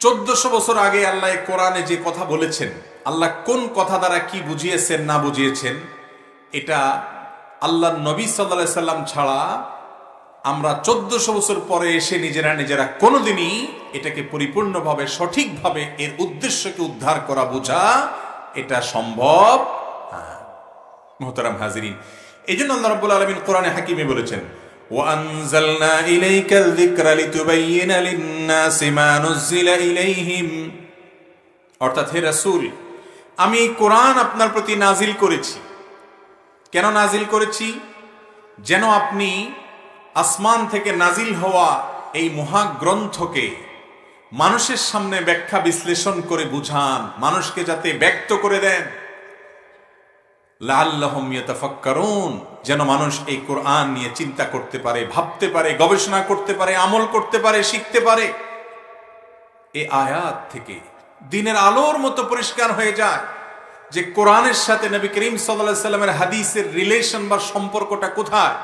1400 বছর আগে আল্লাহ কোরআনে যে কথা বলেছেন, আল্লাহ কোন কথা দ্বারা কি বুঝিয়েছেন না বুঝিয়েছেন, এটা আল্লাহ নবী সাল্লাল্লাহু আলাইহি সাল্লাম ছাড়া আমরা 1400 বছর পরে এসে নিজেরা কোনোদিনই এটাকে পরিপূর্ণভাবে সঠিকভাবে এর উদ্দেশ্যকে উদ্ধার করা বোঝা এটা সম্ভব না। মুহতারাম হাজিরিন, এই জন্য আল্লাহ রাব্বুল আলামিন কোরআনে হাকিমে বলেছেন, وَأَنزَلْنَا إِلَيْكَ الذِّكْرَ لِتُبَيِّنَ لِلنَّاسِ مَا نُزِّلَ إِلَيْهِمْ। অর্থাৎ হে রাসূল, আমি কোরআন আপনার প্রতি নাজিল করেছি। কেন নাজিল করেছি? যেন আপনি আসমান থেকে নাজিল হওয়া এই মহাগ্রন্থকে মানুষের সামনে ব্যাখ্যা বিশ্লেষণ করে বুঝান, মানুষকে যাতে ব্যক্ত করে দেন। লাআল্লাহুম ইয়াতাফাক্কারুন, যেন মানুষ এই কোরআন নিয়ে চিন্তা করতে পারে, ভাবতে পারে, গবেষণা করতে পারে, আমল করতে পারে, শিখতে পারে। এই আয়াত থেকে দিনের আলোর মতো পরিষ্কার হয়ে যায় যে কোরআনের সাথে নবী করিম সাল্লাল্লাহু আলাইহি সাল্লামের হাদিসের রিলেশন বা সম্পর্কটা কোথায়।